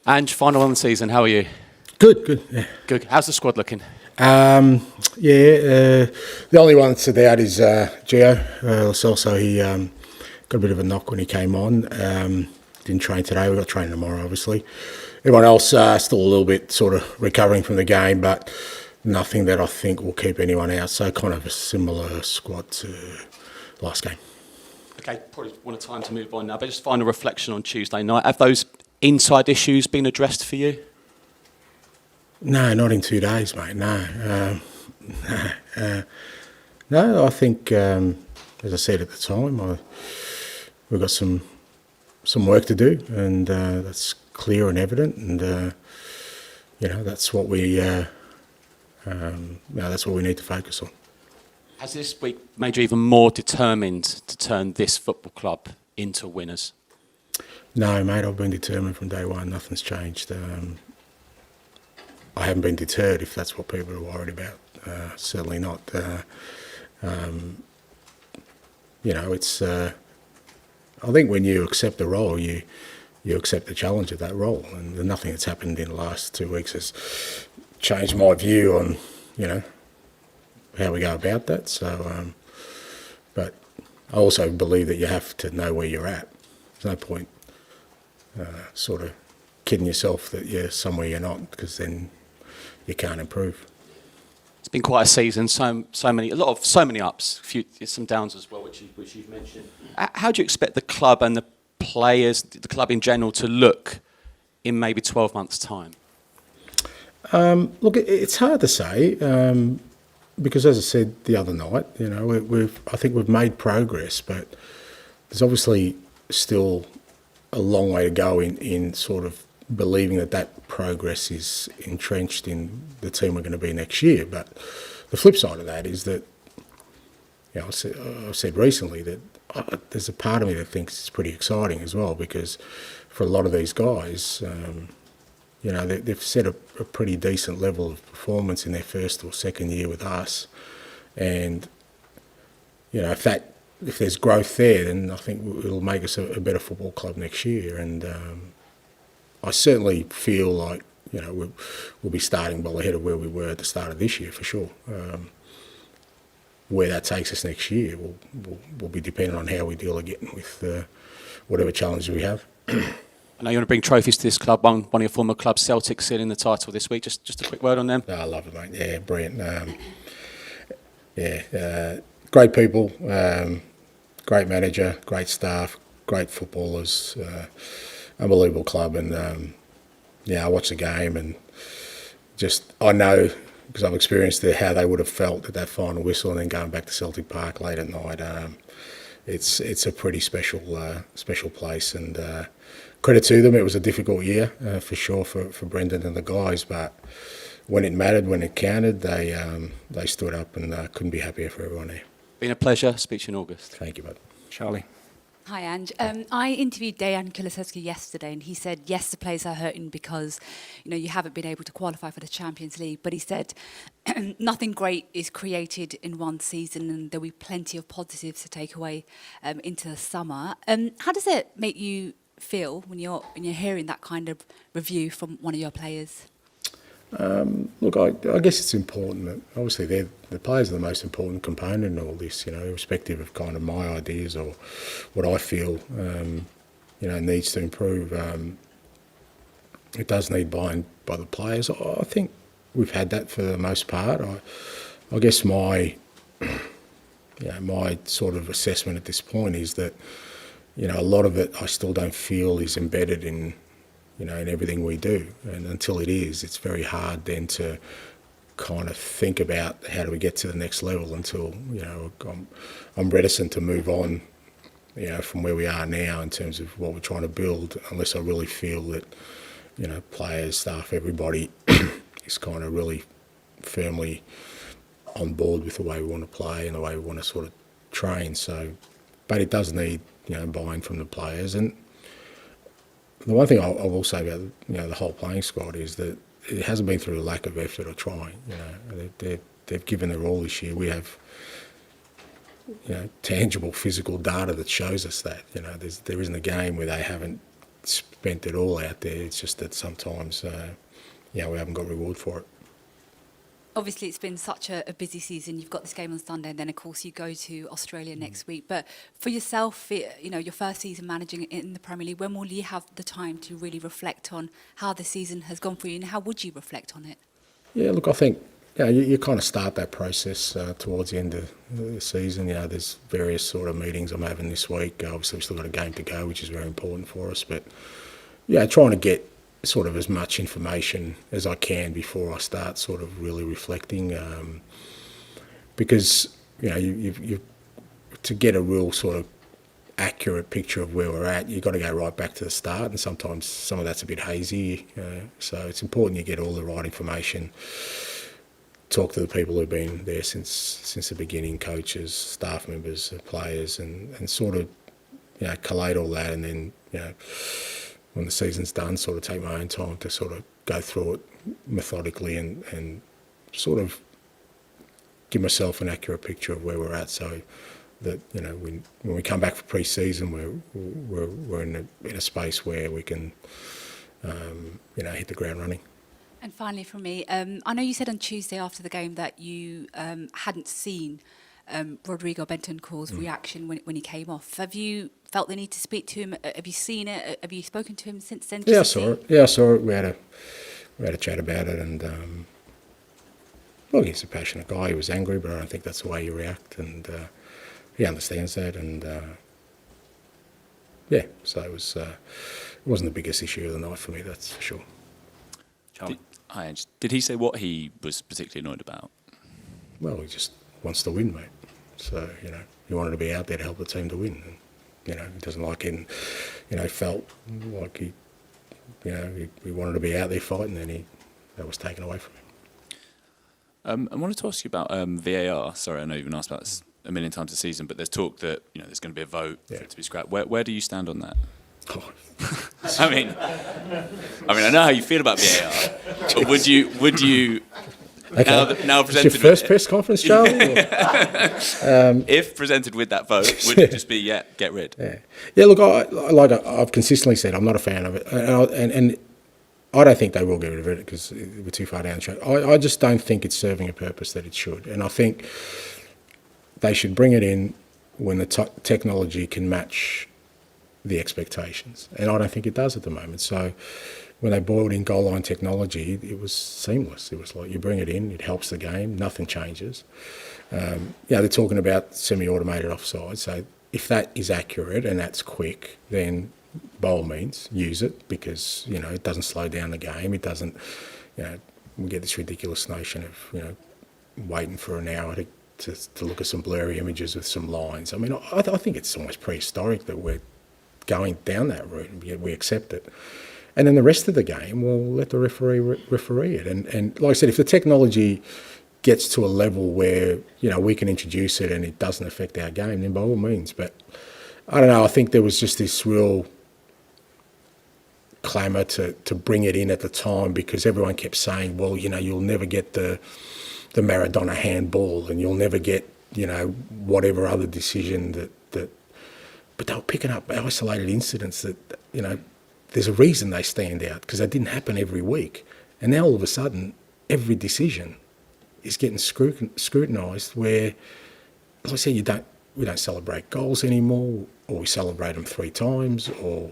And final on the season, how are you? Good, yeah. Good. How's the squad looking? The only one that stood out is Gio. Also, he got a bit of a knock when he came on. Didn't train today. We've got training tomorrow, obviously. Everyone else still a little bit sort of recovering from the game, but nothing that I think will keep anyone out. So kind of a similar squad to last game. Okay, probably want a time to move on now, but just final reflection on Tuesday night. Have those inside issues been addressed for you? No, not in 2 days, mate. No. No, I think, as I said at the time, we've got some work to do, and that's clear and evident, and that's what we need to focus on. Has this week made you even more determined to turn this football club into winners? No, mate, I've been determined from day one. Nothing's changed. I haven't been deterred, if that's what people are worried about. Certainly not. It's. I think when you accept a role, you accept the challenge of that role, and nothing that's happened in the last 2 weeks has changed my view on, how we go about that. So, but I also believe that you have to know where you're at. There's no point sort of kidding yourself that you're somewhere you're not, because then you can't improve. It's been quite a season. So many ups, some downs as well, which you've mentioned. How do you expect the club and the players, the club in general, to look in maybe 12 months' time? Look, it's hard to say because, as I said the other night, I think we've made progress, but there's obviously still a long way to go in sort of believing that progress is entrenched in the team we're going to be next year. But the flip side of that is that, I've said recently that there's a part of me that thinks it's pretty exciting as well, because for a lot of these guys, they've set a pretty decent level of performance in their first or second year with us, and if there's growth there, then I think it'll make us a better football club next year. And I certainly feel like we'll be starting well ahead of where we were at the start of this year for sure. Where that takes us next year will be dependent on how we deal again with whatever challenges we have. I know you want to bring trophies to this club. One of your former clubs, Celtic, sealing the title this week. Just a quick word on them. No, I love it, mate. Yeah, brilliant. Great people, great manager, great staff, great footballers, unbelievable club. And I watched the game, and I know, because I've experienced how they would have felt at that final whistle, and then going back to Celtic Park late at night. It's a pretty special place, and credit to them. It was a difficult year for sure for Brendan and the guys, but when it mattered, when it counted, they stood up, and couldn't be happier for everyone there. Been a pleasure. Speak to you in August. Thank you, bud. Charlie. Hi, Ange. I interviewed Bentancur yesterday, and he said, yes, the players are hurting because, you haven't been able to qualify for the Champions League. But he said, nothing great is created in one season, and there'll be plenty of positives to take away into the summer. How does it make you feel when you're hearing that kind of review from one of your players? Look, I guess it's important that obviously the players are the most important component in all this, irrespective of kind of my ideas or what I feel, needs to improve. It does need buy-in by the players. I think we've had that for the most part. I guess my sort of assessment at this point is that, a lot of it I still don't feel is embedded in everything we do. And until it is, it's very hard then to kind of think about how do we get to the next level until, I'm reticent to move on, from where we are now in terms of what we're trying to build, unless I really feel that, players, staff, everybody is kind of really firmly on board with the way we want to play and the way we want to sort of train. So, but it does need, buy-in from the players. And the one thing I will say about the whole playing squad is that it hasn't been through a lack of effort or trying. They've given their all this year. We have tangible physical data that shows us that. There isn't a game where they haven't spent it all out there. It's just that sometimes, we haven't got reward for it. Obviously, it's been such a busy season. You've got this game on Sunday, and then, of course, you go to Australia next week. But for yourself, your first season managing in the Premier League, when will you have the time to really reflect on how the season has gone for you, and how would you reflect on it? Yeah, look, I think you kind of start that process towards the end of the season. There's various sort of meetings I'm having this week. Obviously, we've still got a game to go, which is very important for us. But, trying to get sort of as much information as I can before I start sort of really reflecting, because you to get a real sort of accurate picture of where we're at, you've got to go right back to the start, and sometimes some of that's a bit hazy. So it's important you get all the right information. Talk to the people who've been there since the beginning, coaches, staff members, players, and sort of collate all that, and then when the season's done, sort of take my own time to sort of go through it methodically and sort of give myself an accurate picture of where we're at, so that when we come back for pre-season, we're in a space where we can hit the ground running. And finally, from me, I know you said on Tuesday after the game that you hadn't seen Rodrigo Bentancur's reaction when he came off. Have you felt the need to speak to him? Have you seen it? Have you spoken to him since then? Yeah, I saw it. Yeah, I saw it. We had a chat about it, and look, he's a passionate guy. He was angry, but I don't think that's the way you react, and he understands that, and so it wasn't the biggest issue of the night for me, that's for sure. Charlie? Did he say what he was particularly annoyed about? Well, he just wants to win, mate. So, he wanted to be out there to help the team to win. And, he doesn't like it, and, felt like he wanted to be out there fighting, and that was taken away from him. I wanted to ask you about VAR. Sorry, I know you've been asked about this a million times this season, but there's talk that there's going to be a vote for it to be scrapped. Where do you stand on that? Oh. I mean, I know how you feel about VAR, but would you? Okay. Now presented your first press conference, Charlie? If presented with that vote, would it just be get rid? Yeah. Look, I've consistently said I'm not a fan of it, and I don't think they will get rid of it because we're too far down the track. I just don't think it's serving a purpose that it should, and I think they should bring it in when the technology can match the expectations, and I don't think it does at the moment. So when they brought in goal line technology, it was seamless. It was like you bring it in, it helps the game, nothing changes. They're talking about semi-automated offside. So if that is accurate and that's quick, then by all means use it, because it doesn't slow down the game. It doesn't. We get this ridiculous notion of waiting for an hour to look at some blurry images with some lines. I mean, I think it's almost prehistoric that we're going down that route, and yet we accept it. And then the rest of the game, well, let the referee referee it. And like I said, if the technology gets to a level where, we can introduce it and it doesn't affect our game, then by all means. But I don't know, I think there was just this real clamour to bring it in at the time, because everyone kept saying, well, you'll never get the Maradona handball, and you'll never get, whatever other decision that. But they were picking up isolated incidents that, there's a reason they stand out, because they didn't happen every week. And now all of a sudden, every decision is getting scrutinised, where, like I said, we don't celebrate goals anymore, or we celebrate them 3 times, or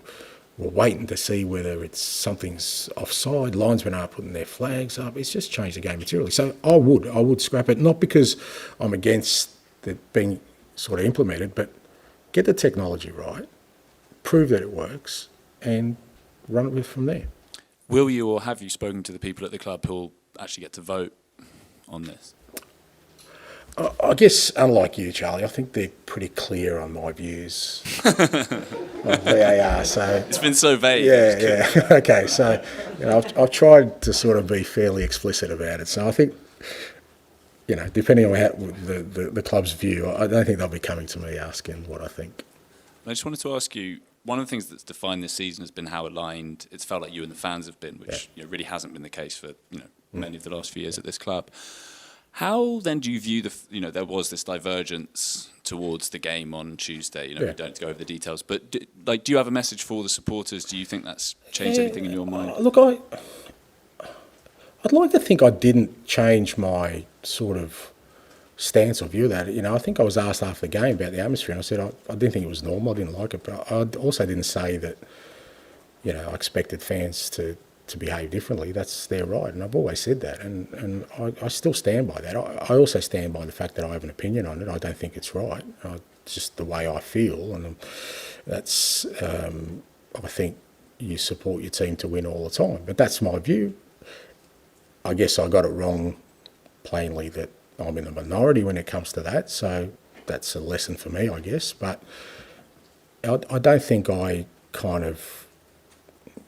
we're waiting to see whether something's offside. Linesmen are putting their flags up. It's just changed the game materially. So I would scrap it, not because I'm against it being sort of implemented, but get the technology right, prove that it works, and run it with from there. Will you, or have you spoken to the people at the club who'll actually get to vote on this? I guess, unlike you, Charlie, I think they're pretty clear on my views of VAR. So it's been so vague. Yeah. Okay, so I've tried to sort of be fairly explicit about it. So I think, depending on the club's view, I don't think they'll be coming to me asking what I think. I just wanted to ask you, one of the things that's defined this season has been how aligned it's felt like you and the fans have been, which really hasn't been the case for many of the last few years at this club. How then do you view there was this divergence towards the game on Tuesday? We don't have to go over the details, but do you have a message for the supporters? Do you think that's changed anything in your mind? Look, I'd like to think I didn't change my sort of stance or view of that. I think I was asked after the game about the atmosphere, and I said I didn't think it was normal. I didn't like it, but I also didn't say that, I expected fans to behave differently. That's their right, and I've always said that, and I still stand by that. I also stand by the fact that I have an opinion on it. I don't think it's right. It's just the way I feel, and that's, I think you support your team to win all the time, but that's my view. I guess I got it wrong plainly that I'm in the minority when it comes to that, so that's a lesson for me, I guess. But I don't think I kind of,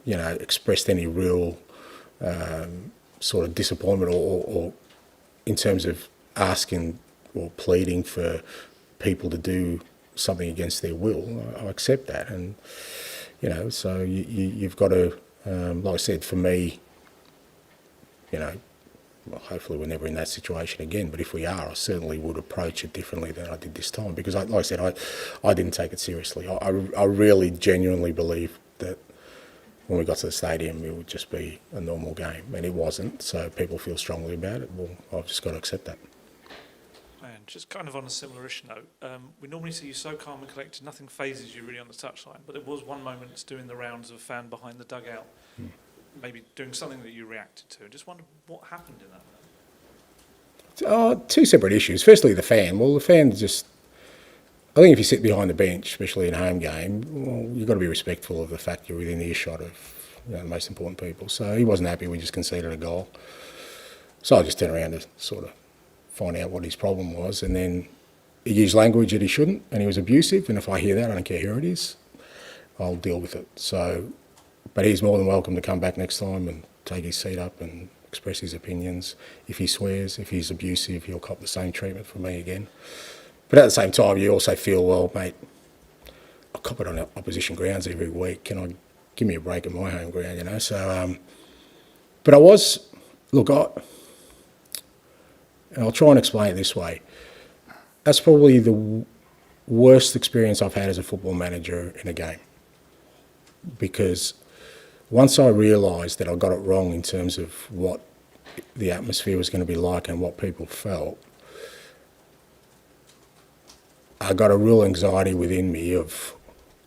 expressed any real sort of disappointment or in terms of asking or pleading for people to do something against their will. I accept that, and so you've got to, like I said, for me, well, hopefully we're never in that situation again, but if we are, I certainly would approach it differently than I did this time, because like I said, I didn't take it seriously. I really genuinely believed that when we got to the stadium it would just be a normal game, and it wasn't, so people feel strongly about it. Well, I've just got to accept that. And just kind of on a similar-ish note, we normally see you so calm and collected, nothing phases you really on the touchline, but there was one moment doing the rounds of a fan behind the dugout, maybe doing something that you reacted to. I just wondered what happened in that moment. Two separate issues. Firstly, the fan. Well, the fan just, I think if you sit behind the bench, especially in a home game, well, you've got to be respectful of the fact you're within earshot of the most important people. So he wasn't happy we just conceded a goal. So I just turned around to sort of find out what his problem was, and then he used language that he shouldn't, and he was abusive, and if I hear that, I don't care who it is, I'll deal with it. So, but he's more than welcome to come back next time and take his seat up and express his opinions. If he swears, if he's abusive, he'll cop the same treatment from me again. But at the same time, you also feel, well, mate, I cop it on opposition grounds every week. Give me a break at my home ground, So, but I was, look, I'll try and explain it this way. That's probably the worst experience I've had as a football manager in a game, because once I realised that I got it wrong in terms of what the atmosphere was going to be like and what people felt, I got a real anxiety within me of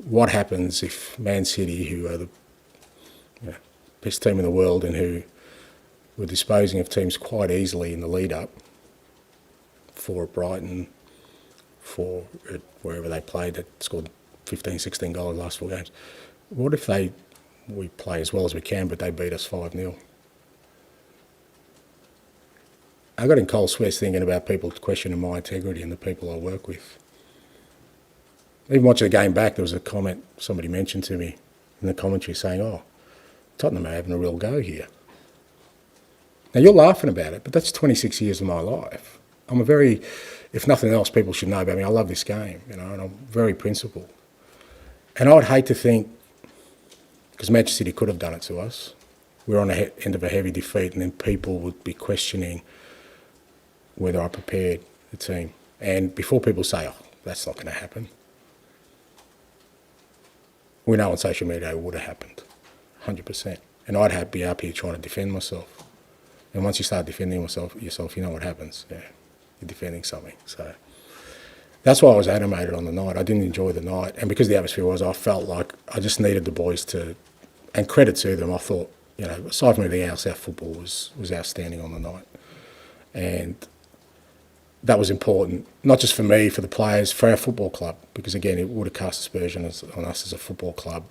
what happens if Man City, who are the best team in the world and who were disposing of teams quite easily in the lead-up, for Brighton, for wherever they played, that scored 15, 16 goals the last 4 games. What if we play as well as we can, but they beat us 5-0? I got in cold sweats thinking about people questioning my integrity and the people I work with. Even watching the game back, there was a comment somebody mentioned to me in the commentary saying, "Oh, Tottenham are having a real go here." Now, you're laughing about it, but that's 26 years of my life. I'm if nothing else, people should know about me. I love this game, and I'm very principled. And I'd hate to think, because Manchester City could have done it to us, we're on the end of a heavy defeat, and then people would be questioning whether I prepared the team. And before people say, "Oh, that's not going to happen," we know on social media it would have happened, 100%. And I'd be up here trying to defend myself. And once you start defending yourself, you know what happens. Yeah, you're defending something. So that's why I was animated on the night. I didn't enjoy the night. And because the atmosphere was, I felt like I just needed the boys to, and credit to them, I thought, aside from anything else, our football was outstanding on the night. And that was important, not just for me, for the players, for our football club, because again, it would have cast aspersions on us as a football club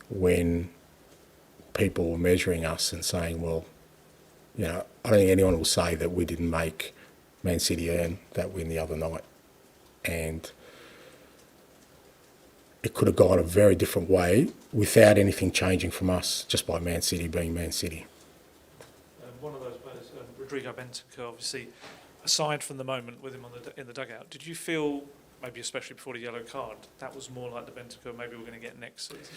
when people were measuring us and saying, well, I don't think anyone will say that we didn't make Man City earn that win the other night. And it could have gone a very different way without anything changing from us, just by Man City being Man City. One of those players, Rodrigo Bentancur, obviously, aside from the moment with him in the dugout, did you feel, maybe especially before the yellow card, that was more like the Bentancur maybe we're going to get next season?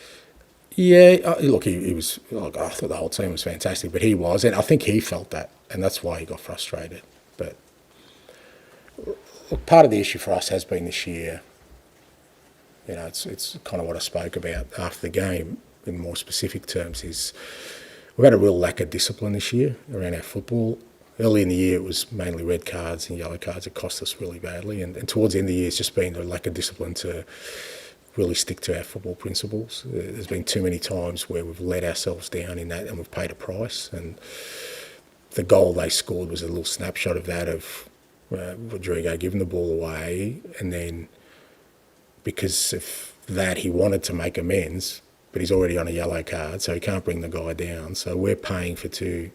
Yeah, look, he was. Look, I thought the whole team was fantastic, but he was, and I think he felt that, and that's why he got frustrated. But look, part of the issue for us has been this year, you know, it's kind of what I spoke about after the game in more specific terms, is we've had a real lack of discipline this year around our football. Early in the year, it was mainly red cards and yellow cards that cost us really badly. And towards the end of the year, it's just been a lack of discipline to really stick to our football principles. There's been too many times where we've let ourselves down in that and we've paid a price. And the goal they scored was a little snapshot of that, of Rodrigo giving the ball away, and then because of that he wanted to make amends, but he's already on a yellow card, so he can't bring the guy down. So we're paying for two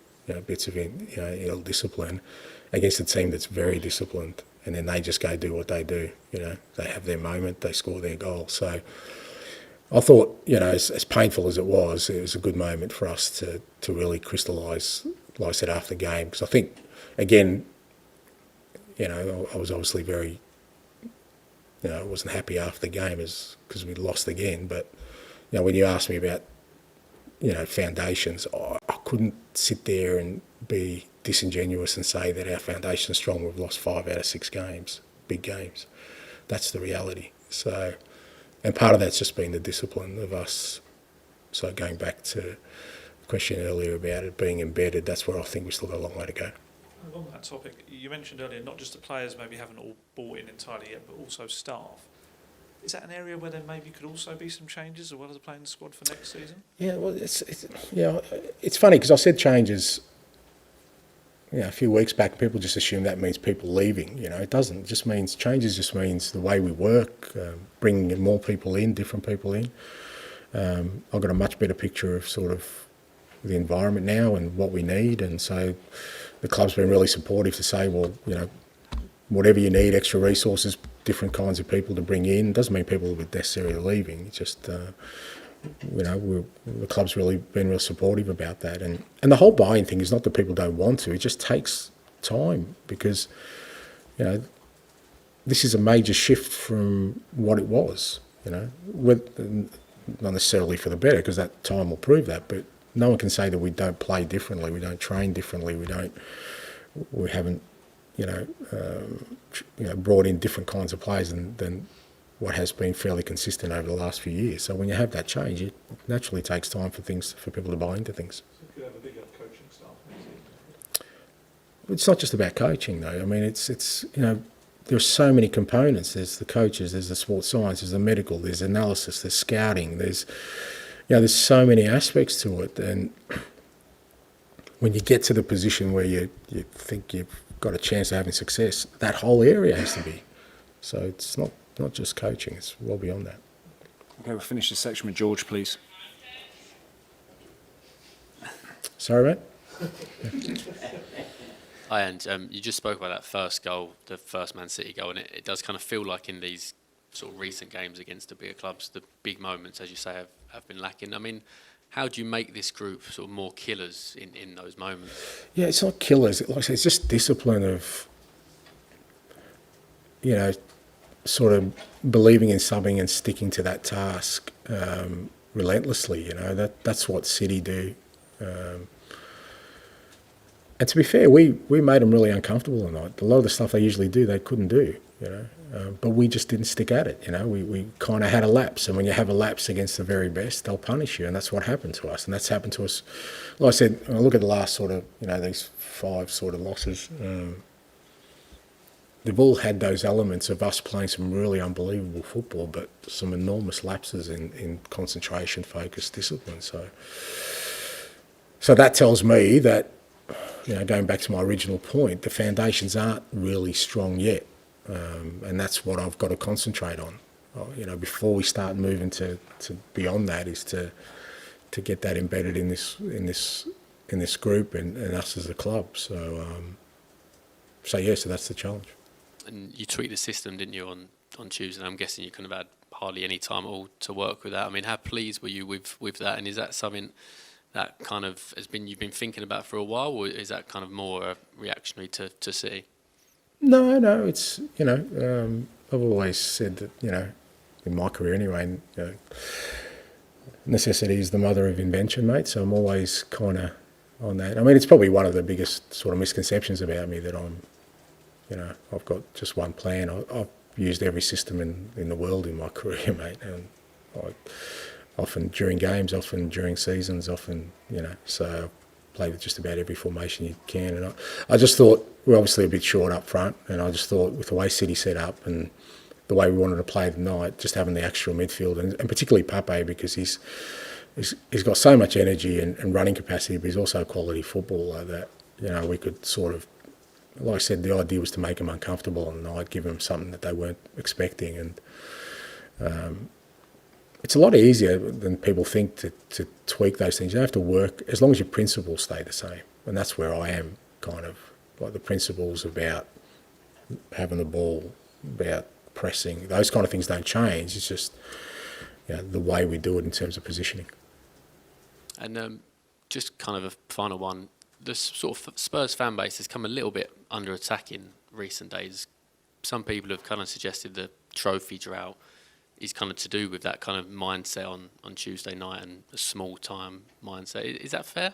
bits of ill discipline against a team that's very disciplined, and then they just go do what they do. They have their moment, they score their goal. So I thought, as painful as it was a good moment for us to really crystallise, like I said, after the game, because I think, again, I was obviously very, I wasn't happy after the game because we lost again. But when you asked me about foundations, I couldn't sit there and be disingenuous and say that our foundation's strong. We've lost 5 out of 6 games, big games. That's the reality. So, and part of that's just been the discipline of us. So going back to the question earlier about it being embedded, that's where I think we've still got a long way to go. On that topic, you mentioned earlier not just the players maybe haven't all bought in entirely yet, but also staff. Is that an area where there maybe could also be some changes as well as playing the squad for next season? Yeah, well, it's funny because I said changes a few weeks back. People just assume that means people leaving. It doesn't. It just means changes. Just means the way we work, bringing more people in, different people in. I've got a much better picture of sort of the environment now and what we need, and so the club's been really supportive to say, well, whatever you need, extra resources, different kinds of people to bring in. Doesn't mean people are necessarily leaving. It's just, the club's really been real supportive about that. And the whole buying thing is not that people don't want to. It just takes time because, this is a major shift from what it was. Not necessarily for the better, because that time will prove that. But no one can say that we don't play differently, we don't train differently, we haven't. Brought in different kinds of players than what has been fairly consistent over the last few years. So when you have that change, it naturally takes time for people to buy into things. So you could have a bigger coaching staff. It's not just about coaching, though. I mean, it's there are so many components. There's the coaches, there's the sports science, there's the medical, there's analysis, there's scouting, there's so many aspects to it. And when you get to the position where you think you've got a chance of having success, that whole area has to be. So it's not just coaching, it's well beyond that. Okay, we'll finish this section with George, please. Sorry, mate? Hi, and you just spoke about that first goal, the first Man City goal, and it does kind of feel like in these sort of recent games against the bigger clubs, the big moments, as you say, have been lacking. I mean, how do you make this group sort of more killers in those moments? Yeah, it's not killers. Like I said, it's just discipline of, sort of believing in something and sticking to that task relentlessly. That's what City do. And to be fair, we made them really uncomfortable tonight. A lot of the stuff they usually do, they couldn't do. But we just didn't stick at it. We kind of had a lapse, and when you have a lapse against the very best, they'll punish you, and that's what happened to us. And that's happened to us. Like I said, when I look at the last sort of, these 5 sort of losses, they've all had those elements of us playing some really unbelievable football, but some enormous lapses in concentration, focus, discipline. So that tells me that, going back to my original point, the foundations aren't really strong yet. And that's what I've got to concentrate on. Before we start moving to beyond that, is to get that embedded in this group and us as a club. So that's the challenge. And you tweaked the system, didn't you, on Tuesday? I'm guessing you couldn't have had hardly any time at all to work with that. I mean, how pleased were you with that? And is that something that kind of you've been thinking about for a while, or is that kind of more reactionary to City? No, it's, I've always said that, in my career anyway, necessity is the mother of invention, mate, so I'm always kind of on that. I mean, it's probably one of the biggest sort of misconceptions about me that I'm You know, I've got just one plan. I've used every system in the world in my career, mate, and often during games, often during seasons, often, you know, so I've played with just about every formation you can. And I just thought, we're obviously a bit short up front, and I just thought with the way City set up and the way we wanted to play tonight, just having the actual midfield, and particularly Pape, because he's got so much energy and running capacity, but he's also a quality footballer that, you know, we could sort of, like I said, the idea was to make them uncomfortable on the night, give them something that they weren't expecting. And it's a lot easier than people think to tweak those things. You don't have to work, as long as your principles stay the same. And that's where I am, kind of, like the principles about having the ball, about pressing, those kind of things don't change. It's just, you know, the way we do it in terms of positioning. And just kind of a final one, the sort of Spurs fan base has come a little bit under attack in recent days. Some people have kind of suggested the trophy drought is kind of to do with that kind of mindset on Tuesday night and a small time mindset. Is that fair?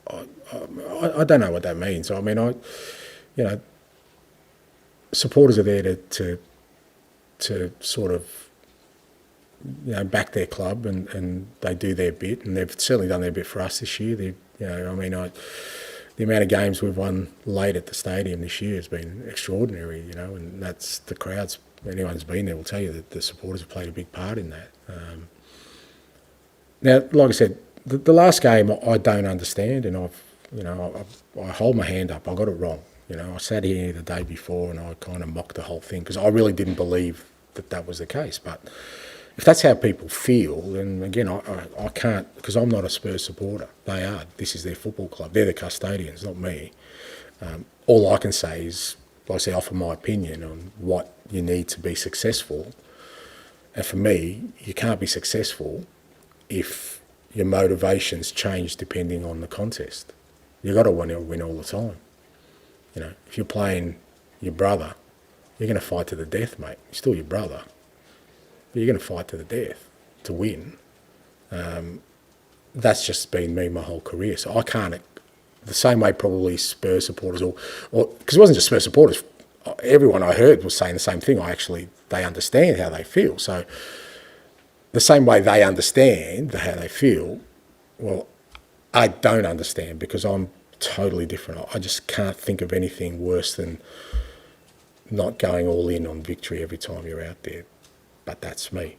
I don't know what that means. I mean, you know, supporters are there to sort of, you know, back their club, and they do their bit, and they've certainly done their bit for us this year. You know, I mean, the amount of games we've won late at the stadium this year has been extraordinary, you know, and that's the crowds. Anyone's been there will tell you that the supporters have played a big part in that. Now, like I said, the last game I don't understand, and I hold my hand up. I got it wrong. You know, I sat here the day before and I kind of mocked the whole thing because I really didn't believe that was the case. But if that's how people feel, then again, I can't, because I'm not a Spurs supporter. They are. This is their football club. They're the custodians, not me. All I can say is, like I say, offer my opinion on what you need to be successful. And for me, you can't be successful if your motivations change depending on the contest. You've got to want to win all the time. You know, if you're playing your brother, you're going to fight to the death, mate. He's still your brother. But you're going to fight to the death to win. That's just been me my whole career. So I can't, the same way probably Spurs supporters, or because it wasn't just Spurs supporters, everyone I heard was saying the same thing. They understand how they feel. So the same way they understand how they feel, well, I don't understand because I'm totally different. I just can't think of anything worse than not going all in on victory every time you're out there. But that's me.